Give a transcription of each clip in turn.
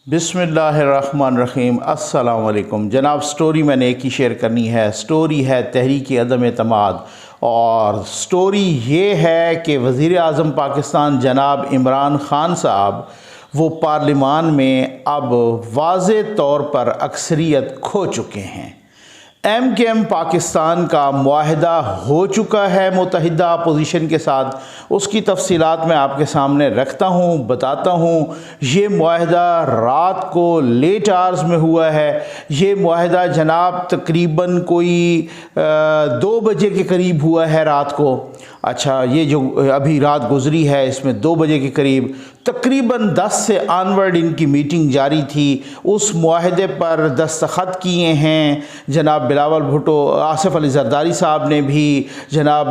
بسم اللہ الرحمن الرحیم۔ السلام علیکم جناب۔ سٹوری میں نے ایک ہی شیئر کرنی ہے۔ سٹوری ہے تحریک عدم اعتماد، اور سٹوری یہ ہے کہ وزیر اعظم پاکستان جناب عمران خان صاحب وہ پارلیمان میں اب واضح طور پر اکثریت کھو چکے ہیں۔ ایم کے ایم پاکستان کا معاہدہ ہو چکا ہے متحدہ اپوزیشن کے ساتھ۔ اس کی تفصیلات میں آپ کے سامنے رکھتا ہوں، بتاتا ہوں۔ یہ معاہدہ رات کو لیٹ آورز میں ہوا ہے۔ یہ معاہدہ جناب تقریباً کوئی 2 بجے کے قریب ہوا ہے رات کو۔ اچھا، یہ جو ابھی رات گزری ہے اس میں 2 بجے کے قریب تقریباً 10 سے آنورڈ ان کی میٹنگ جاری تھی۔ اس معاہدے پر دستخط کیے ہیں جناب بلاول بھٹو، آصف علی زرداری صاحب نے بھی، جناب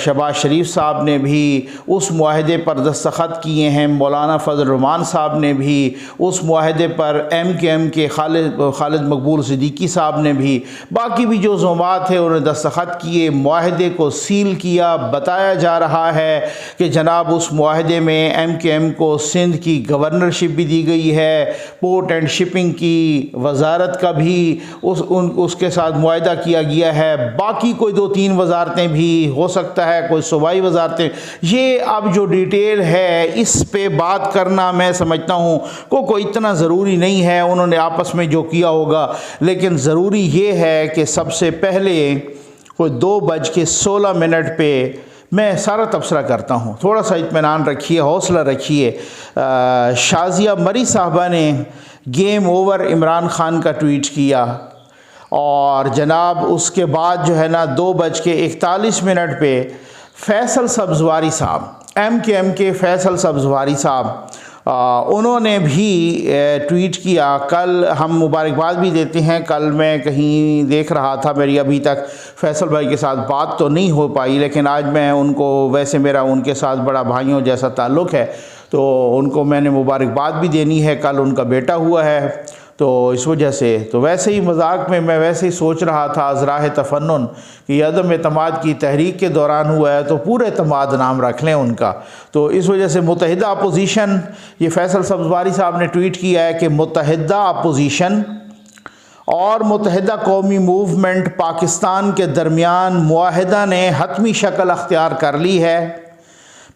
شہباز شریف صاحب نے بھی اس معاہدے پر دستخط کیے ہیں، مولانا فضل الرحمان صاحب نے بھی اس معاہدے پر، ایم کے ایم کے خالد مقبول صدیقی صاحب نے بھی، باقی بھی جو زعماء ہیں انہوں نے دستخط کیے، معاہدے کو سیل کیا۔ بتایا جا رہا ہے کہ جناب اس معاہدے میں ایم کے ایم کو سندھ کی گورنرشپ بھی دی گئی ہے، پورٹ اینڈ شپنگ کی وزارت کا بھی اس کے ساتھ معاہدہ کیا گیا ہے، باقی کوئی 2-3 وزارتیں بھی ہو سکتا ہے، کوئی صوبائی وزارتیں۔ یہ اب جو ڈیٹیل ہے اس پہ بات کرنا میں سمجھتا ہوں کوئی اتنا ضروری نہیں ہے، انہوں نے آپس میں جو کیا ہوگا، لیکن ضروری یہ ہے کہ سب سے پہلے کوئی 2:16 پہ میں سارا تبصرہ کرتا ہوں۔ تھوڑا سا اطمینان رکھیے، حوصلہ رکھیے۔ شازیہ مری صاحبہ نے گیم اوور عمران خان کا ٹویٹ کیا، اور جناب اس کے بعد جو ہے نا 2:41 پہ فیصل سبزواری صاحب، ایم کے ایم کے فیصل سبزواری صاحب، انہوں نے بھی ٹویٹ کیا۔ کل ہم مبارکباد بھی دیتے ہیں، کل میں کہیں دیکھ رہا تھا، میری ابھی تک فیصل بھائی کے ساتھ بات تو نہیں ہو پائی، لیکن آج میں ان کو، ویسے میرا ان کے ساتھ بڑا بھائیوں جیسا تعلق ہے، تو ان کو میں نے مبارکباد بھی دینی ہے۔ کل ان کا بیٹا ہوا ہے، تو اس وجہ سے تو ویسے ہی مذاق میں ویسے ہی سوچ رہا تھا ازراہ تفنن کہ یہ عدم اعتماد کی تحریک کے دوران ہوا ہے تو پورے اعتماد نام رکھ لیں ان کا۔ تو اس وجہ سے متحدہ اپوزیشن، یہ فیصل سبزواری صاحب نے ٹویٹ کیا ہے کہ متحدہ اپوزیشن اور متحدہ قومی موومنٹ پاکستان کے درمیان معاہدہ نے حتمی شکل اختیار کر لی ہے۔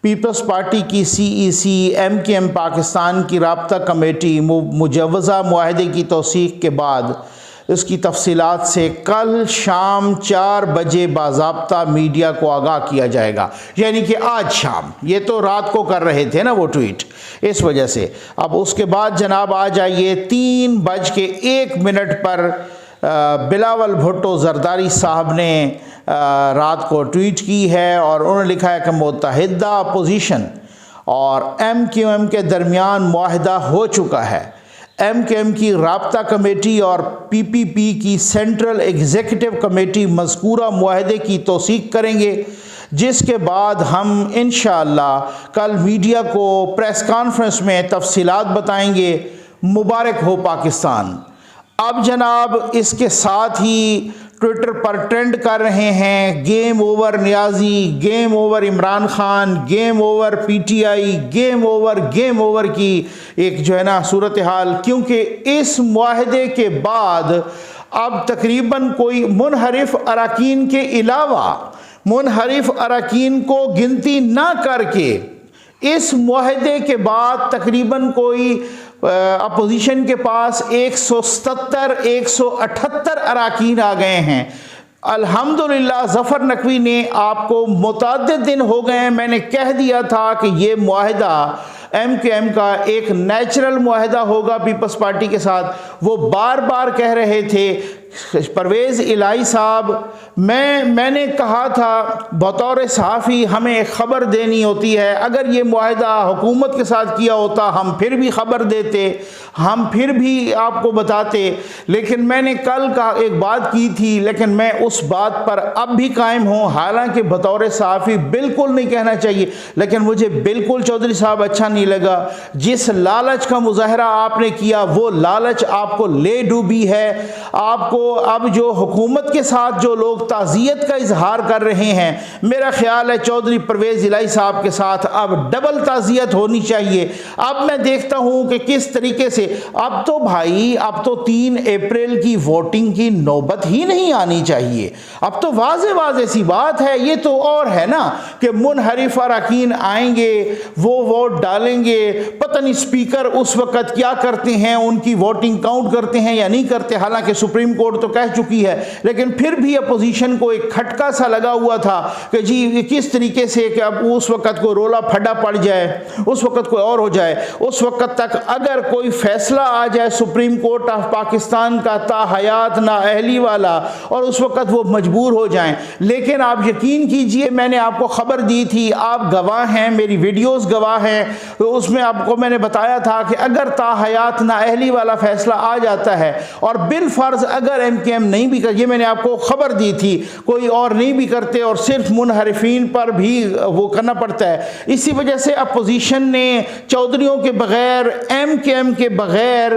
پیپلز پارٹی کی سی ای سی ایم کے ایم پاکستان کی رابطہ کمیٹی مجوزہ معاہدے کی توثیق کے بعد اس کی تفصیلات سے کل شام 4 بجے باضابطہ میڈیا کو آگاہ کیا جائے گا، یعنی کہ آج شام۔ یہ تو رات کو کر رہے تھے نا وہ ٹویٹ، اس وجہ سے۔ اب اس کے بعد جناب آ جائیے 3:01 پر بلاول بھٹو زرداری صاحب نے رات کو ٹویٹ کی ہے، اور انہوں نے لکھا ہے کہ متحدہ اپوزیشن اور ایم کیو ایم کے درمیان معاہدہ ہو چکا ہے۔ ایم کے ایم کی رابطہ کمیٹی اور پی پی پی کی سینٹرل ایگزیکٹو کمیٹی مذکورہ معاہدے کی توثیق کریں گے، جس کے بعد ہم انشاءاللہ کل میڈیا کو پریس کانفرنس میں تفصیلات بتائیں گے۔ مبارک ہو پاکستان۔ اب جناب اس کے ساتھ ہی ٹویٹر پر ٹرینڈ کر رہے ہیں game over Niazi, game over Imran Khan, game over P T I, game over کی ایک جو ہے نا صورتحال، کیونکہ اس معاہدے کے بعد اب تقریباً کوئی منحرف اراکین کے علاوہ، منحرف اراکین کو گنتی نہ کر کے، اس معاہدے کے بعد تقریباً کوئی اپوزیشن کے پاس 178 اراکین آ گئے ہیں۔ الحمدللہ ظفر نقوی نے آپ کو متعدد دن ہو گئے ہیں، میں نے کہہ دیا تھا کہ یہ معاہدہ ایم کے ایم کا ایک نیچرل معاہدہ ہوگا پیپلز پارٹی کے ساتھ۔ وہ بار بار کہہ رہے تھے، پرویز الہی صاحب، میں نے کہا تھا بطور صحافی ہمیں خبر دینی ہوتی ہے، اگر یہ معاہدہ حکومت کے ساتھ کیا ہوتا ہم پھر بھی خبر دیتے، ہم پھر بھی آپ کو بتاتے، لیکن میں نے کل کا ایک بات کی تھی، لیکن میں اس بات پر اب بھی قائم ہوں، حالانکہ بطور صحافی بالکل نہیں کہنا چاہیے، لیکن مجھے بالکل چودھری صاحب اچھا نہیں لگا۔ جس لالچ کا مظاہرہ آپ نے کیا وہ لالچ آپ کو لے ڈوبی ہے، آپ کو اب جو حکومت کے ساتھ جو لوگ تعزیت کا اظہار کر رہے ہیں، میرا خیال ہے چودھری پرویز الہی صاحب کے ساتھ اب ڈبل تعزیت ہونی چاہیے۔ اب میں دیکھتا ہوں کہ کس طریقے سے اب تو بھائی اب تو 3 اپریل کی ووٹنگ کی نوبت ہی نہیں آنی چاہیے۔ اب تو واضح سی بات ہے، یہ تو اور ہے نا کہ منحرف اراکین آئیں گے، وہ ووٹ ڈالیں گے، پتہ نہیں سپیکر اس وقت کیا کرتے ہیں، ان کی ووٹنگ کاؤنٹ کرتے ہیں یا نہیں کرتے، حالانکہ سپریم کورٹ تو کہہ چکی ہے، لیکن پھر بھی اپوزیشن کو ایک کھٹکا سا لگا ہوا تھا کہ جی کس طریقے سے کہ اب اس وقت کوئی رولا پھڈا پڑ جائے، اس وقت کوئی اور ہو جائے، اس وقت تک اگر کوئی فیصلہ آ جائے سپریم کورٹ آف پاکستان کا تاحیات نااہلی والا، اور اس وقت وہ مجبور ہو جائیں۔ لیکن آپ یقین کیجئے، میں نے آپ کو خبر دی تھی، آپ گواہ ہیں، میری ویڈیوز گواہ ہیں، تو اس میں آپ کو میں نے بتایا تھا کہ اگر تاحیات نااہلی والا فیصلہ آ جاتا ہے اور بالفرض اگر ایم کے ایم نہیں بھی کر، یہ میں نے آپ کو خبر دی تھی، کوئی اور نہیں بھی کرتے اور صرف منحرفین پر بھی وہ کرنا پڑتا ہے، اسی وجہ سے اپوزیشن نے چودھریوں کے بغیر، ایم کے ایم کے بغیر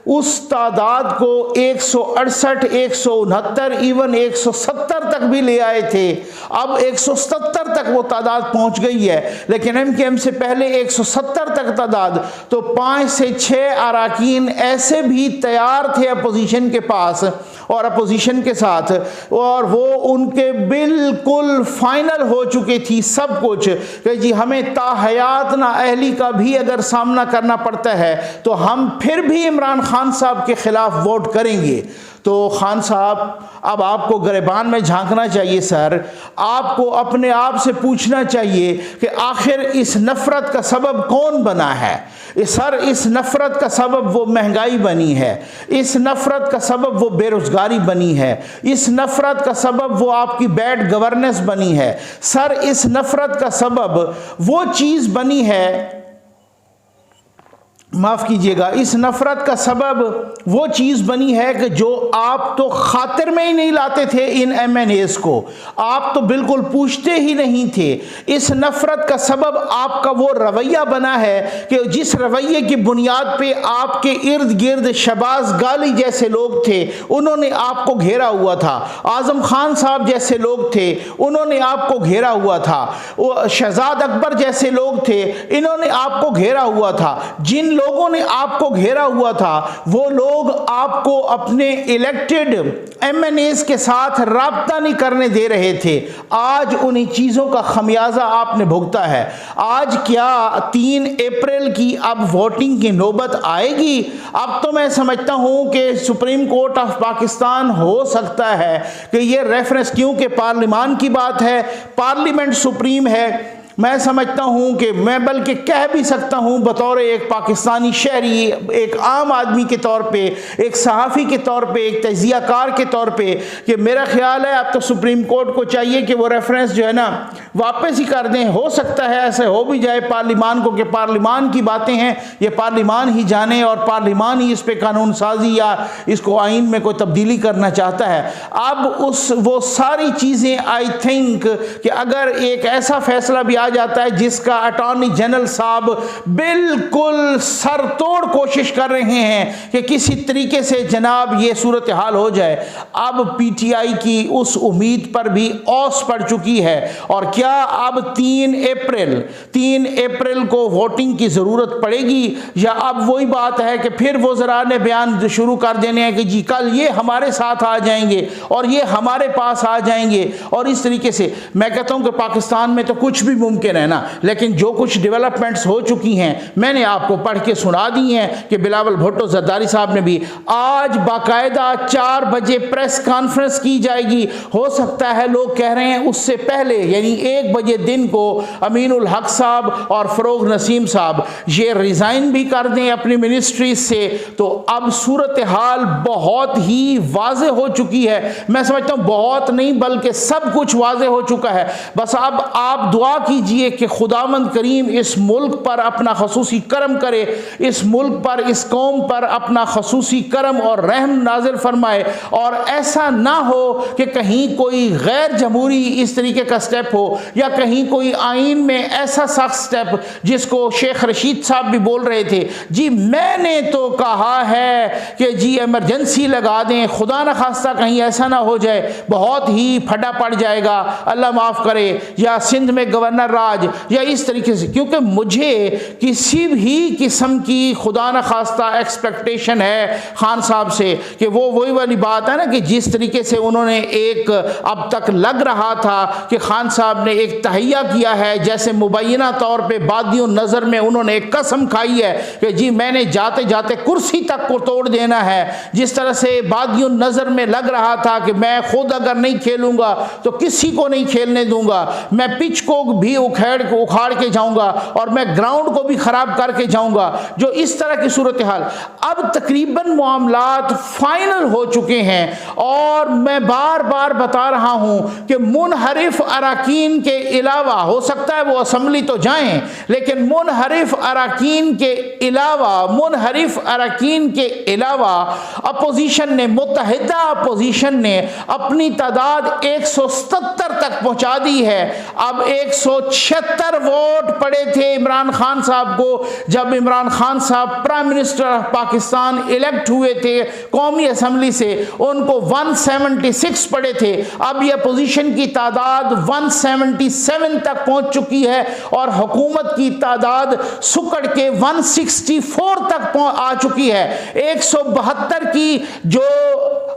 اس تعداد کو 168 169 ایون 170 تک بھی لے آئے تھے۔ اب 170 تک وہ تعداد پہنچ گئی ہے، لیکن ایم کے ایم سے پہلے 170 تک تعداد، تو 5 سے 6 اراکین ایسے بھی تیار تھے اپوزیشن کے پاس اور اپوزیشن کے ساتھ، اور وہ ان کے بالکل فائنل ہو چکے تھی سب کچھ کہ جی ہمیں تاحیات نااہلی کا بھی اگر سامنا کرنا پڑتا ہے تو ہم پھر بھی عمران خان صاحب کے خلاف ووٹ کریں گے۔ تو خان صاحب اب آپ کو گریبان میں جھانکنا چاہیے سر، آپ کو اپنے آپ سے پوچھنا چاہیے کہ آخر اس نفرت کا سبب کون بنا ہے؟ سر اس نفرت کا سبب وہ مہنگائی بنی ہے، اس نفرت کا سبب وہ بے روزگاری بنی ہے، اس نفرت کا سبب وہ آپ کی بیڈ گورننس بنی ہے، سر اس نفرت کا سبب وہ چیز بنی ہے، معاف کیجئے گا، اس نفرت کا سبب وہ چیز بنی ہے کہ جو آپ تو خاطر میں ہی نہیں لاتے تھے ان ایم این ایز کو، آپ تو بالکل پوچھتے ہی نہیں تھے۔ اس نفرت کا سبب آپ کا وہ رویہ بنا ہے کہ جس رویے کی بنیاد پہ آپ کے ارد گرد شہباز غالی جیسے لوگ تھے، انہوں نے آپ کو گھیرا ہوا تھا، اعظم خان صاحب جیسے لوگ تھے، انہوں نے آپ کو گھیرا ہوا تھا، شہزاد اکبر جیسے لوگ تھے، انہوں نے آپ کو گھیرا ہوا تھا۔ جن لوگوں نے آپ کو گھیرا ہوا تھا وہ لوگ آپ کو اپنے الیکٹڈ ایم این ایز کے ساتھ رابطہ نہیں کرنے دے رہے تھے۔ آج انہی چیزوں کا خمیازہ آپ نے بھگتا ہے۔ آج کیا 3 اپریل کی اب ووٹنگ کی نوبت آئے گی؟ اب تو میں سمجھتا ہوں کہ سپریم کورٹ آف پاکستان ہو سکتا ہے کہ یہ ریفرنس، کیونکہ پارلیمان کی بات ہے، پارلیمنٹ سپریم ہے، میں سمجھتا ہوں کہ میں بلکہ کہہ بھی سکتا ہوں بطور ایک پاکستانی شہری، ایک عام آدمی کے طور پہ، ایک صحافی کے طور پہ، ایک تجزیہ کار کے طور پہ، کہ میرا خیال ہے اب تو سپریم کورٹ کو چاہیے کہ وہ ریفرنس جو ہے نا واپس ہی کر دیں۔ ہو سکتا ہے ایسے ہو بھی جائے پارلیمان کو، کہ پارلیمان کی باتیں ہیں، یہ پارلیمان ہی جانے اور پارلیمان ہی اس پہ قانون سازی یا اس کو آئین میں کوئی تبدیلی کرنا چاہتا ہے۔ اب وہ ساری چیزیں آئی تھنک کہ اگر ایک ایسا فیصلہ بھی آ جاتا ہے جس کا اٹارنی جنرل صاحب بالکل سر توڑ کوشش کر رہے ہیں کہ کسی طریقے سے جناب یہ صورتحال ہو جائے، اب پی ٹی آئی کی اس امید پر بھی اوس پڑ چکی ہے۔ اور کیا اب 3 اپریل کو ووٹنگ کی ضرورت پڑے گی، یا اب وہی بات ہے کہ پھر وہ ذرا نے بیان شروع کر دینے ہیں کہ جی کل یہ ہمارے ساتھ آ جائیں گے اور یہ ہمارے پاس آ جائیں گے، اور اس طریقے سے میں کہتا ہوں کہ پاکستان میں تو کچھ بھی ممکن ہے نا، لیکن جو کچھ ڈیولپمنٹس ہو چکی ہیں میں نے آپ کو پڑھ کے سنا دی ہیں کہ بلاول بھٹو زرداری صاحب نے بھی آج باقاعدہ 4 بجے پریس کانفرنس کی جائے گی، ہو سکتا ہے لوگ کہہ رہے ہیں اس سے پہلے یعنی 1 بجے دن کو امین الحق صاحب اور فروغ نسیم صاحب یہ ریزائن بھی کر دیں اپنی منسٹریز سے، تو اب صورتحال بہت ہی واضح ہو چکی ہے۔ میں سمجھتا ہوں بہت نہیں بلکہ سب کچھ واضح ہو چکا ہے، بس اب آپ دعا کیجئے کیجئے کہ خداوند کریم اس ملک پر اپنا خصوصی کرم کرے، اس ملک پر، اس قوم پر اپنا خصوصی کرم اور رحم نازل فرمائے، اور ایسا نہ ہو کہ کہیں کوئی غیر جمہوری اس طریقے کا سٹیپ ہو، یا کہیں کوئی آئین میں ایسا سخت سٹیپ جس کو شیخ رشید صاحب بھی بول رہے تھے، جی میں نے تو کہا ہے کہ جی ایمرجنسی لگا دیں، خدا نہ خواستہ کہیں ایسا نہ ہو جائے، بہت ہی پھٹا پڑ جائے گا، اللہ معاف کرے، یا سندھ میں گورنر راج، یا اس طریقے سے، کیونکہ مجھے کسی بھی قسم کی خدا نہ خواستہ ایکسپیکٹیشن ہے خان صاحب سے کہ وہ وہی والی بات ہے نا کہ جس طریقے سے انہوں نے ایک اب تک لگ رہا تھا کہ خان صاحب نے ایک تہیہ کیا ہے، جیسے مبینہ طور پہ بادیوں نظر میں انہوں نے ایک قسم کھائی ہے کہ جی میں نے جاتے جاتے کرسی تک کو توڑ دینا ہے، جس طرح سے بادیوں نظر میں لگ رہا تھا کہ میں خود اگر نہیں کھیلوں گا تو کسی کو نہیں کھیلنے دوں گا، میں پچ کو بھی اکھاڑ کے جاؤں گا اور میں گراؤنڈ کو بھی خراب کر کے جاؤں گا، جو اس طرح کی صورتحال اب تقریباً معاملات فائنل ہو چکے ہیں، اور میں بار بار بتا رہا ہوں کہ منحرف اراکین کے علاوہ، ہو سکتا ہے وہ اسمبلی تو جائیں لیکن منحرف اراکین کے علاوہ اپوزیشن نے، متحدہ اپوزیشن نے اپنی تعداد 177 تک پہنچا دی ہے۔ اب 176 ووٹ پڑے تھے عمران خان صاحب کو جب عمران خان صاحب prime minister of Pakistan elect ہوئے تھے قومی اسمبلی سے، ان کو 176 پڑے تھے، اب یہ اپوزیشن کی تعداد 177 تک پہنچ چکی ہے، اور حکومت کی تعداد سکڑ کے 164 تک آ چکی ہے۔ 172 کی جو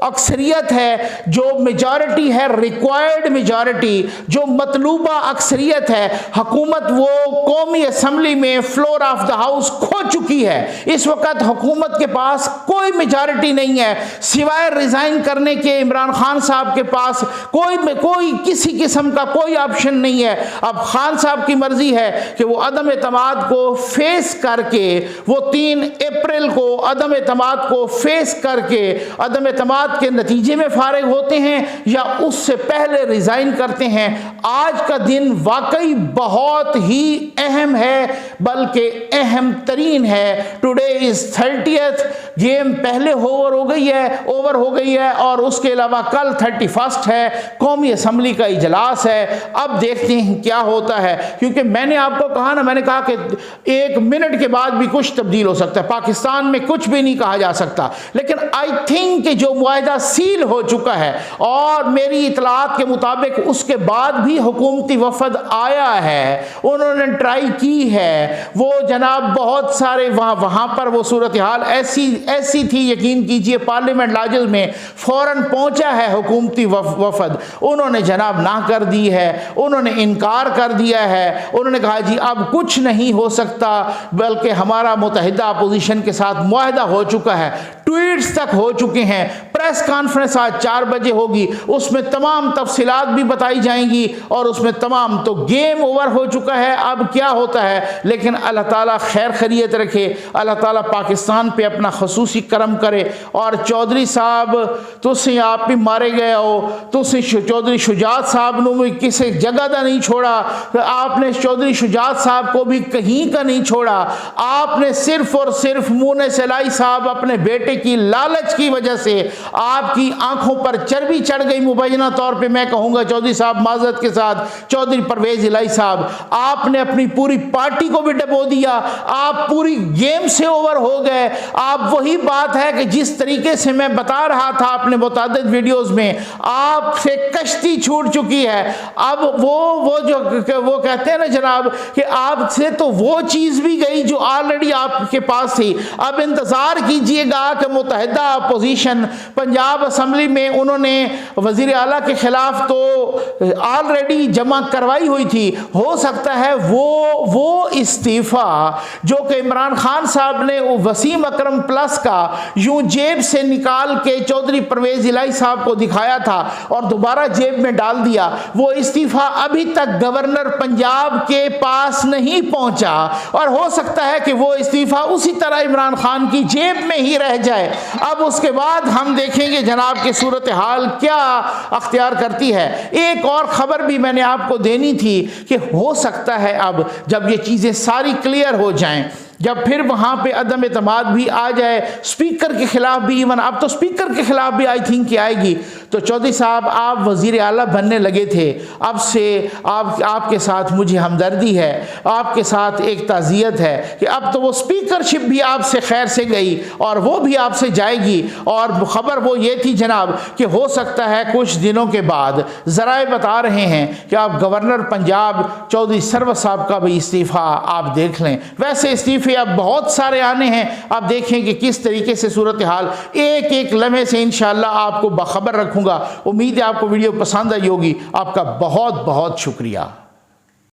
اکثریت ہے، جو میجارٹی ہے، ریکوائرڈ میجارٹی، جو مطلوبہ اکثریت ہے، حکومت وہ قومی اسمبلی میں فلور آف دا ہاؤس کھو چکی ہے۔ اس وقت حکومت کے پاس کوئی میجارٹی نہیں ہے، سوائے ریزائن کرنے کے عمران خان صاحب کے پاس کوئی کسی قسم کا کوئی آپشن نہیں ہے۔ اب خان صاحب کی مرضی ہے کہ وہ عدم اعتماد کو فیس کر کے، وہ 3 اپریل کو عدم اعتماد کو فیس کر کے عدم اعتماد کے نتیجے میں فارغ ہوتے ہیں یا اس سے پہلے ریزائن کرتے ہیں۔ آج کا دن واقعی بہت ہی اہم ہے، بلکہ اہم ترین ہے۔ ٹوڈے از 30th، گیم پہلے اوور ہو گئی ہے اور اس کے علاوہ کل 31 ہے، قومی اسمبلی کا اجلاس ہے۔ اب دیکھتے ہیں کیا ہوتا ہے، کیونکہ میں نے آپ کو کہا نا، میں نے کہا کہ 1 منٹ کے بعد بھی کچھ تبدیل ہو سکتا ہے، پاکستان میں کچھ بھی نہیں کہا جا سکتا، لیکن آئی تھنک کہ جو معاہدہ سیل ہو چکا ہے، اور میری اطلاعات کے مطابق اس کے بعد بھی حکومتی وفد آیا ہے، انہوں نے ٹرائی کی ہے، وہ جناب بہت سارے وہاں پر وہ صورتحال ایسی تھی، یقین کیجئے پارلیمنٹ لاجل میں فوراً پہنچا ہے حکومتی وفد، انہوں نے جناب نہ کر دی ہے، انہوں نے انکار کر دیا ہے، انہوں نے کہا جی اب کچھ نہیں ہو سکتا، بلکہ ہمارا متحدہ اپوزیشن کے ساتھ معاہدہ ہو چکا ہے، ٹویٹس تک ہو چکے ہیں، پریس کانفرنس آج 4 بجے ہوگی، اس میں تمام تفصیلات بھی بتائی جائیں گی، اور اس میں تمام، تو گیم اوور ہو چکا ہے، اب کیا ہوتا ہے، لیکن اللہ تعالیٰ خیر خیریت رکھے، اللہ تعالیٰ پاکستان پہ اپنا خصوصی کرم کرے۔ اور چودھری صاحب تسی آپ بھی مارے گئے ہو، تسی چودھری شجاعت صاحب نے بھی کسی جگہ دا نہیں چھوڑا، آپ نے چودھری شجاعت صاحب کو بھی کہیں کا نہیں چھوڑا، آپ نے صرف اور صرف مونے سلائی صاحب اپنے بیٹے کی لالچ کی وجہ سے آپ کی آنکھوں پر چربی چڑھ گئی، مبینہ طور پہ میں کہوں گا چودھری صاحب معذرت کے ساتھ، چودھری پرویز الہی صاحب، آپ نے اپنی پوری پارٹی کو بھی ڈبو دیا، آپ پوری گیم سے اوور ہو گئے۔ آپ وہی بات ہے کہ جس طریقے سے میں بتا رہا تھا اپنے متعدد ویڈیوز میں، آپ سے کشتی چھوٹ چکی ہے، اب وہ کہتے ہیں نا جناب کہ آپ سے تو وہ چیز بھی گئی جو آلریڈی آپ کے پاس تھی۔ اب انتظار کیجئے گا کہ متحدہ اپوزیشن پنجاب اسمبلی میں انہوں نے وزیر اعلیٰ کے خلاف تو آلریڈی جمع کروائی ہوئی تھی، ہو سکتا ہے وہ استعفیٰ جو کہ عمران خان صاحب نے وسیم اکرم پلس کا یوں جیب سے نکال کے چودھری پرویز الہی صاحب کو دکھایا تھا اور دوبارہ جیب میں ڈال دیا، وہ استعفیٰ ابھی تک گورنر پنجاب کے پاس نہیں پہنچا، اور ہو سکتا ہے کہ وہ استعفیٰ اسی طرح عمران خان کی جیب میں ہی رہ جائے۔ جائے، اب اس کے بعد ہم دیکھیں گے جناب کہ صورتحال کیا اختیار کرتی ہے۔ ایک اور خبر بھی میں نے آپ کو دینی تھی کہ ہو سکتا ہے اب جب یہ چیزیں ساری کلیئر ہو جائیں، جب پھر وہاں پہ عدم اعتماد بھی آ جائے، سپیکر کے خلاف بھی، ایون اب تو سپیکر کے خلاف بھی آئی تھنک کہ آئے گی، تو چودھری صاحب آپ وزیر اعلیٰ بننے لگے تھے، اب سے آپ کے ساتھ مجھے ہمدردی ہے، آپ کے ساتھ ایک تعزیت ہے کہ اب تو وہ سپیکرشپ بھی آپ سے خیر سے گئی اور وہ بھی آپ سے جائے گی۔ اور خبر وہ یہ تھی جناب کہ ہو سکتا ہے کچھ دنوں کے بعد، ذرائع بتا رہے ہیں کہ آپ گورنر پنجاب چودھری سرور صاحب کا بھی استعفیٰ آپ دیکھ لیں۔ ویسے استعفے اب بہت سارے آنے ہیں، آپ دیکھیں کہ کس طریقے سے صورتحال ایک ایک لمحے سے انشاءاللہ آپ کو باخبر رکھوں گا۔ امید ہے آپ کو ویڈیو پسند آئی ہوگی۔ آپ کا بہت بہت شکریہ۔